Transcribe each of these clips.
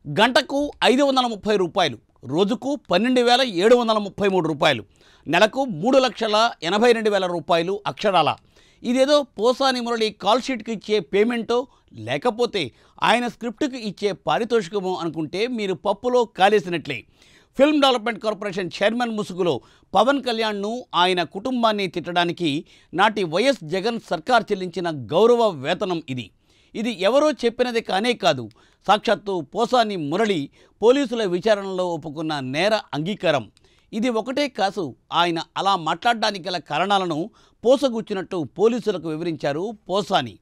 గంటకు 530 రూపాయలు, రోజుకు 12,733 రూపాయలు, నెలకు 3,82,000 రూపాయలు అక్షరాల. ఇదేదో పోసాని మురళి కాల్ షీట్కి ఇచ్చే పేమెంటో లేకపోతే ఆయన స్క్రిప్ట్కి ఇచ్చే పారితోషికమో అనుకుంటే మీరు పప్పులో కాలేసినట్లే. ఫిల్మ్ డెవలప్మెంట్ కార్పొరేషన్ చైర్మన్ ముసుగులో పవన్ కళ్యాణ్ను ఆయన కుటుంబాన్ని తిట్టడానికి నాటి వైఎస్ జగన్ సర్కార్ చెల్లించిన గౌరవ వేతనం ఇది. ఇది ఎవరో చెప్పినది కానే కాదు, సాక్షాత్తు పోసాని మురళి పోలీసుల విచారణలో ఒప్పుకున్న నేర అంగీకారం. ఇది ఒకటే కాదు, ఆయన అలా మాట్లాడడానికి గల కారణాలను పోసగుచ్చినట్టు పోలీసులకు వివరించారు పోసాని.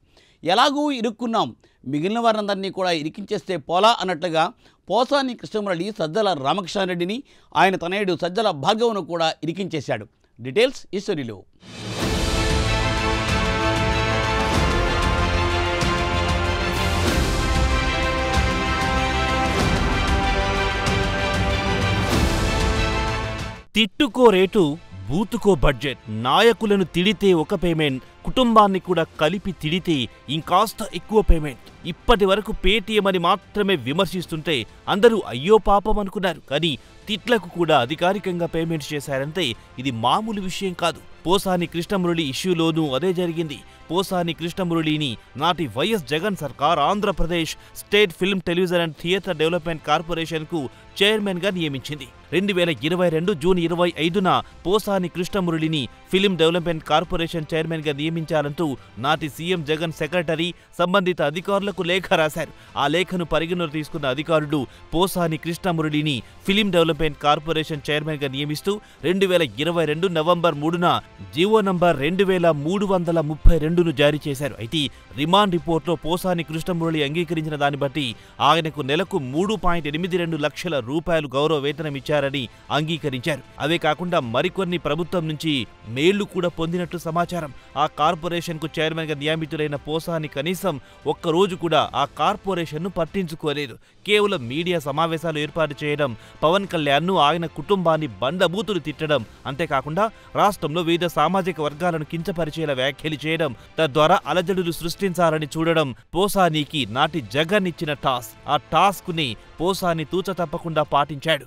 ఎలాగూ ఇరుక్కున్నాం, మిగిలిన వారందరినీ కూడా ఇరికించేస్తే పోలా అన్నట్లుగా పోసాని కృష్ణమురళి సజ్జల రామకృష్ణారెడ్డిని, ఆయన తనయుడు సజ్జల భార్గవ్ను కూడా ఇరికించేశాడు. డీటెయిల్స్ ఈ స్టోరీలో. తిట్టుకో రేటు, బూతుకో బడ్జెట్. నాయకులను తిడితే ఒక పేమెంట్, కుటుంబాన్ని కూడా కలిపి తిడితే ఇంకాస్త ఎక్కువ పేమెంట్. ఇప్పటి వరకు పేటీఎం అని మాత్రమే విమర్శిస్తుంటే అందరూ అయ్యో పాపం అనుకున్నారు. కానీ తిట్లకు కూడా అధికారికంగా పేమెంట్ చేశారంటే ఇది మామూలు విషయం కాదు. పోసాని కృష్ణమురళి ఇష్యూలోనూ అదే జరిగింది. పోసాని కృష్ణమురళిని నాటి వైఎస్ జగన్ సర్కార్ Andhra Pradesh state film television and theatre development కార్పొరేషన్కు చైర్మన్గా నియమించింది. 2022 జూన్ 25న పోసాని కృష్ణమురళిని ఫిల్మ్ డెవలప్మెంట్ కార్పొరేషన్ చైర్మన్గా నియమించాలంటూ నాటి సీఎం జగన్ సెక్రటరీ సంబంధిత అధికారులకు లేఖ రాశారు. ఆ లేఖను పరిగణలోకి తీసుకున్న అధికారులు పోసాని కృష్ణమురళిని ఫిల్మ్ డెవలప్మెంట్ కార్పొరేషన్ చైర్మన్గా నియమిస్తూ 2022 నవంబర్ 3న జీవో నంబర్ 2332ను జారీ చేశారు. అయితే రిమాండ్ రిపోర్ట్లో పోసాని కృష్ణమురళి అంగీకరించిన దాన్ని బట్టి ఆయనకు నెలకు 3.82 లక్షల రూపాయలు గౌరవ వేతనం ఇచ్చారని అంగీకరించారు. అవే కాకుండా మరికొన్ని ప్రభుత్వం నుంచి మేళ్లు కూడా పొందినట్లు సమాచారం. ఆ కార్పొరేషన్కు చైర్మన్గా నియమితులైన పోసాని కనీసం ఒక్కరోజు కూడా ఆ కార్పొరేషన్ను పట్టించుకోలేదు. కేవలం మీడియా సమావేశాలు ఏర్పాటు చేయడం, పవన్ కళ్యాణ్ను ఆయన కుటుంబాన్ని బండబూతులు తిట్టడం, అంతేకాకుండా రాష్ట్రంలో వివిధ సామాజిక వర్గాలను కించపరిచేలా వ్యాఖ్యలు చేయడం, తద్వారా అలజడులు సృష్టించాలని చూడడం పోసానికి నాటి జగన్ ఇచ్చిన టాస్క్. ఆ టాస్క్ ని పోసాని తూచ తప్పకుండా పాటించాడు.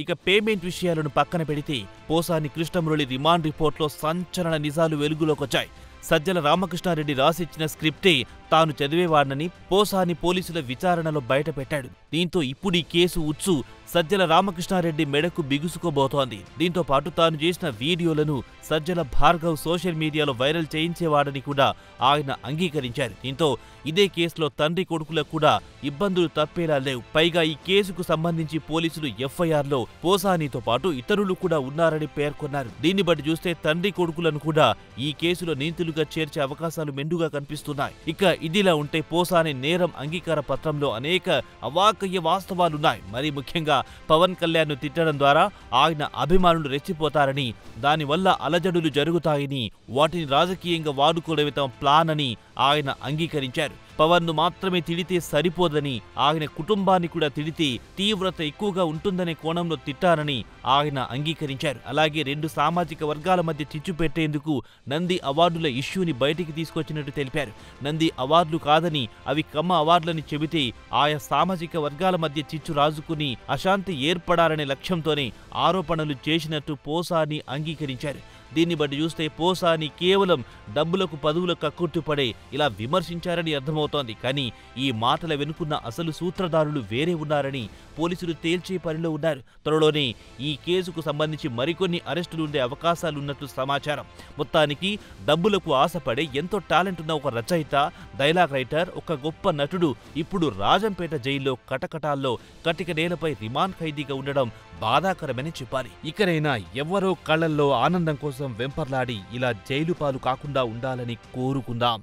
ఇక పేమెంట్ విషయాలను పక్కన పెడితే పోసాని కృష్ణమురళి రిమాండ్ రిపోర్ట్లో సంచలన నిజాలు వెలుగులోకొచ్చాయి. సజ్జల రామకృష్ణారెడ్డి రాసిచ్చిన స్క్రిప్టే తాను చదివేవాడనని పోసాని పోలీసుల విచారణలో బయటపెట్టాడు. దీంతో ఇప్పుడు ఈ కేసు ఉచ్చు సజ్జల రామకృష్ణారెడ్డి మెడకు బిగుసుకోబోతోంది. దీంతో పాటు తాను చేసిన వీడియోలను సజ్జల భార్గవ్ సోషల్ మీడియాలో వైరల్ చేయించేవాడని కూడా ఆయన అంగీకరించారు. దీంతో ఇదే కేసులో తండ్రి కొడుకులకు కూడా ఇబ్బందులు తప్పేలా లేవు. పైగా ఈ కేసుకు సంబంధించి పోలీసులు ఎఫ్ఐఆర్లో పోసానితో పాటు ఇతరులు కూడా ఉన్నారని పేర్కొన్నారు. దీన్ని బట్టి చూస్తే తండ్రి కొడుకులను కూడా ఈ కేసులో నిందితులుగా చేర్చే అవకాశాలు మెండుగా కనిపిస్తున్నాయి. ఇక ఇదిలా ఉంటే పోసాని నేరం అంగీకార పత్రంలో అనేక అవాకయ్య వాస్తవాలున్నాయి. మరీ ముఖ్యంగా పవన్ కళ్యాణ్ను తిట్టడం ద్వారా ఆయన అభిమానులు రెచ్చిపోతారని, దానివల్ల అలజడులు జరుగుతాయని, వాటిని రాజకీయంగా వాడుకోవడమే తమ ప్లాన్ అని ఆయన అంగీకరించారు. పవన్ను మాత్రమే తిడితే సరిపోదని, ఆయన కుటుంబాన్ని కూడా తిడితే తీవ్రత ఎక్కువగా ఉంటుందనే కోణంలో తిట్టారని ఆయన అంగీకరించారు. అలాగే రెండు సామాజిక వర్గాల మధ్య చిచ్చు పెట్టేందుకు నంది అవార్డుల ఇష్యూని బయటికి తీసుకొచ్చినట్టు తెలిపారు. నంది అవార్డులు కాదని అవి కమ్మ అవార్డులని చెబితే ఆయా సామాజిక వర్గాల మధ్య చిచ్చు రాజుకుని అశాంతి ఏర్పడాలనే లక్ష్యంతోనే ఆరోపణలు చేసినట్టు పోసాని అంగీకరించారు. దీన్ని బట్టి చూస్తే పోసాని కేవలం డబ్బులకు పదవులకు కక్కుర్తిపడే ఇలా విమర్శించారని అర్థమవుతోంది. కానీ ఈ మాటల వెనుకున్న అసలు సూత్రధారులు వేరే ఉన్నారని పోలీసులు తేల్చే పనిలో ఉన్నారు. త్వరలోనే ఈ కేసుకు సంబంధించి మరికొన్ని అరెస్టులు ఉండే అవకాశాలున్నట్లు సమాచారం. మొత్తానికి డబ్బులకు ఆశపడే ఎంతో టాలెంట్ ఉన్న ఒక రచయిత, డైలాగ్ రైటర్, ఒక గొప్ప నటుడు ఇప్పుడు రాజంపేట జైల్లో కటకటాల్లో కటిక నేలపై రిమాండ్ ఖైదీగా ఉండడం బాధాకరమని చెప్పాలి. ఇకనైనా ఎవరో కళ్లల్లో ఆనందం కోసం వెంపర్లాడి ఇలా జైలు పాలు కాకుండా ఉండాలని కోరుకుందాం.